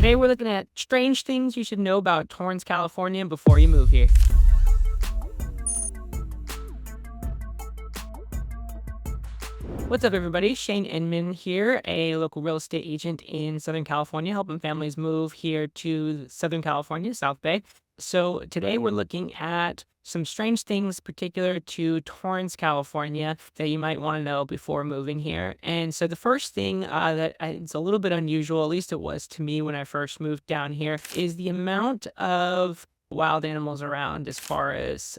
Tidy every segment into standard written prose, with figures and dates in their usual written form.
Today we're looking at strange things you should know about Torrance, California before you move here. What's up, everybody? Shane Inman here, a local real estate agent in Southern California, helping families move here to Southern California, South Bay. So today we're looking at some strange things particular to Torrance, California that you might want to know before moving here. And so the first thing it's a little bit unusual, at least it was to me when I first moved down here, is the amount of wild animals around, as far as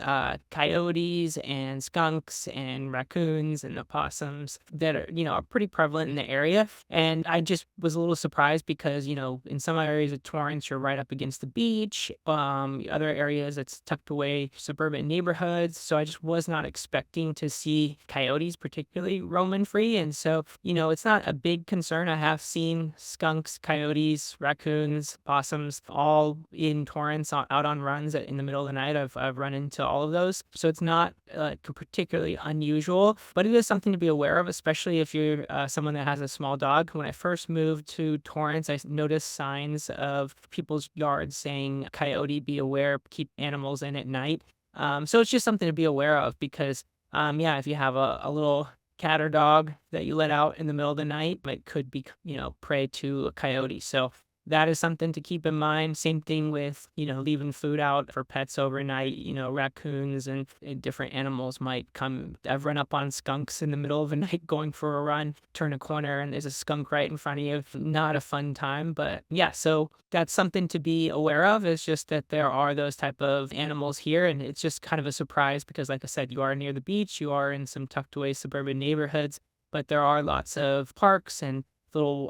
coyotes and skunks and raccoons and opossums that are pretty prevalent in the area. And I just was a little surprised because in some areas of Torrance you're right up against the beach. Other areas it's tucked away suburban neighborhoods, so I just was not expecting to see coyotes particularly roaming free. And so it's not a big concern. I have seen skunks, coyotes, raccoons, possums all in Torrance out on runs in the middle of the night. I've run into all of those, so it's not particularly unusual, but it is something to be aware of, especially if you're someone that has a small dog. When I first moved to Torrance, I noticed signs of people's yards saying "Coyote, be aware, keep animals in at night." So it's just something to be aware of because if you have a little cat or dog that you let out in the middle of the night, it could be prey to a coyote. So that is something to keep in mind. Same thing with, leaving food out for pets overnight. Raccoons and different animals might come. I've run up on skunks in the middle of the night going for a run, turn a corner, and there's a skunk right in front of you. Not a fun time, but yeah, so that's something to be aware of. It's just that there are those type of animals here, and it's just kind of a surprise because, like I said, you are near the beach, you are in some tucked away suburban neighborhoods, but there are lots of parks and little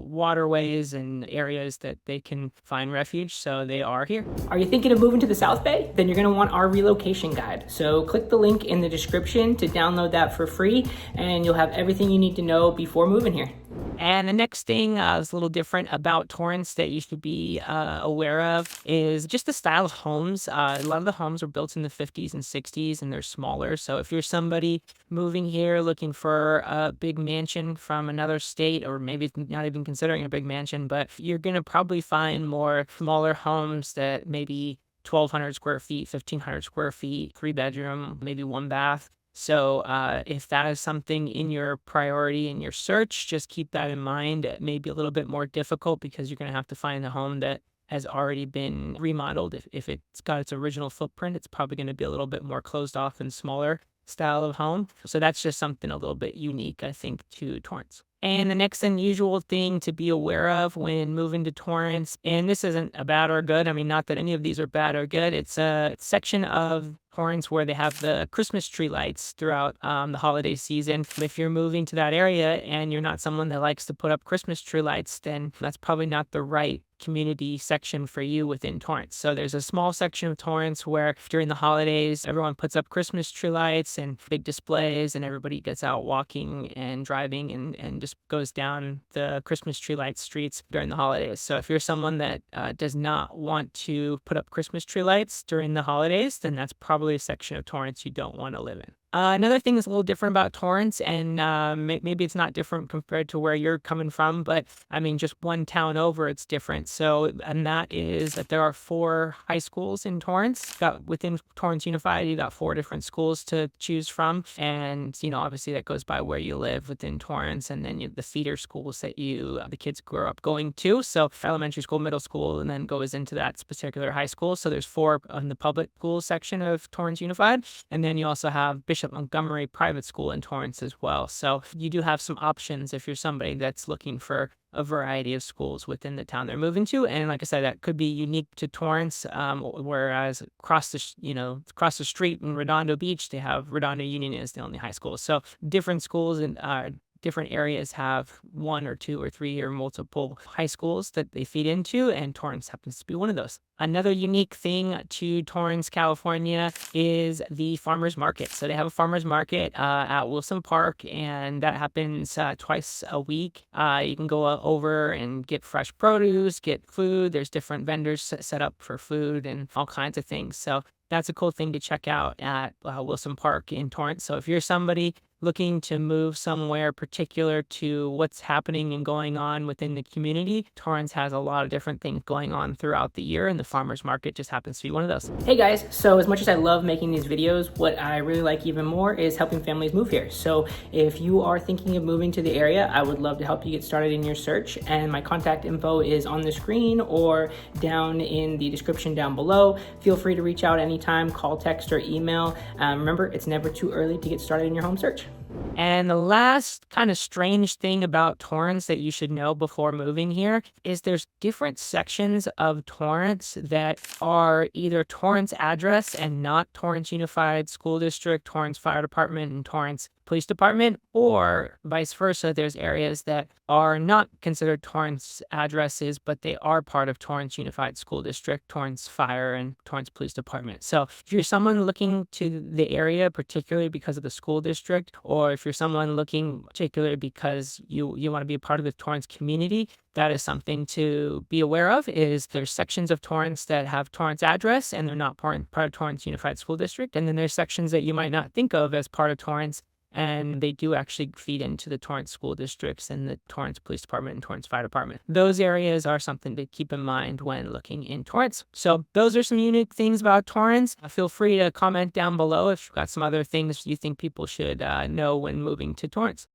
waterways and areas that they can find refuge, so they are here. Are you thinking of moving to the South Bay? Then you're going to want our relocation guide. So click the link in the description to download that for free, and you'll have everything you need to know before moving here. And the next thing is a little different about Torrance that you should be aware of is just the style of homes. A lot of the homes were built in the 50s and 60s, and they're smaller. So if you're somebody moving here looking for a big mansion from another state, or maybe not even considering a big mansion, but you're going to probably find more smaller homes that maybe 1,200 square feet, 1,500 square feet, 3-bedroom, maybe 1 bath. So if that is something in your priority in your search, just keep that in mind. It may be a little bit more difficult because you're going to have to find a home that has already been remodeled. If it's got its original footprint, it's probably going to be a little bit more closed off and smaller style of home. So that's just something a little bit unique, I think, to Torrance. And the next unusual thing to be aware of when moving to Torrance, and this isn't a bad or good, I mean, not that any of these are bad or good, it's a section of Torrance where they have the Christmas tree lights throughout the holiday season. If you're moving to that area and you're not someone that likes to put up Christmas tree lights, then that's probably not the right community section for you within Torrance. So there's a small section of Torrance where during the holidays, everyone puts up Christmas tree lights and big displays, and everybody gets out walking and driving and just goes down the Christmas tree light streets during the holidays. So if you're someone that does not want to put up Christmas tree lights during the holidays, then that's probably a section of Torrance you don't want to live in. Another thing that's a little different about Torrance, and maybe it's not different compared to where you're coming from, but I mean, just one town over, it's different. So, and that is that there are 4 high schools in Torrance. Within Torrance Unified, you got 4 different schools to choose from. And, obviously that goes by where you live within Torrance, and then the feeder schools that the kids grow up going to. So elementary school, middle school, and then goes into that particular high school. So there's 4 in the public school section of Torrance Unified. And then you also have Bishop Montgomery Private School in Torrance as well. So you do have some options if you're somebody that's looking for a variety of schools within the town they're moving to. And like I said, that could be unique to Torrance, whereas across the street in Redondo Beach, they have Redondo Union is the only high school. So different schools and different areas have 1 or 2 or 3 or multiple high schools that they feed into, and Torrance happens to be one of those. Another unique thing to Torrance, California is the farmers market. So they have a farmers market at Wilson Park, and that happens twice a week. You can go over and get fresh produce, get food. There's different vendors set up for food and all kinds of things. So that's a cool thing to check out at Wilson Park in Torrance. So if you're somebody looking to move somewhere particular to what's happening and going on within the community, Torrance has a lot of different things going on throughout the year, and the farmers market just happens to be one of those. Hey guys, so as much as I love making these videos, what I really like even more is helping families move here. So if you are thinking of moving to the area, I would love to help you get started in your search, and my contact info is on the screen or down in the description down below. Feel free to reach out anytime, call, text, or email. Remember, it's never too early to get started in your home search. And the last kind of strange thing about Torrance that you should know before moving here is there's different sections of Torrance that are either Torrance address and not Torrance Unified School District, Torrance Fire Department, and Torrance Police Department, or vice versa. There's areas that are not considered Torrance addresses, but they are part of Torrance Unified School District, Torrance Fire, and Torrance Police Department. So if you're someone looking to the area, particularly because of the school district, or if you're someone looking particularly because you want to be a part of the Torrance community, that is something to be aware of. Is there's sections of Torrance that have Torrance address and they're not part of Torrance Unified School District, and then there's sections that you might not think of as part of Torrance, and they do actually feed into the Torrance school districts and the Torrance Police Department and Torrance Fire Department. Those areas are something to keep in mind when looking in Torrance. So those are some unique things about Torrance. Feel free to comment down below if you've got some other things you think people should know when moving to Torrance.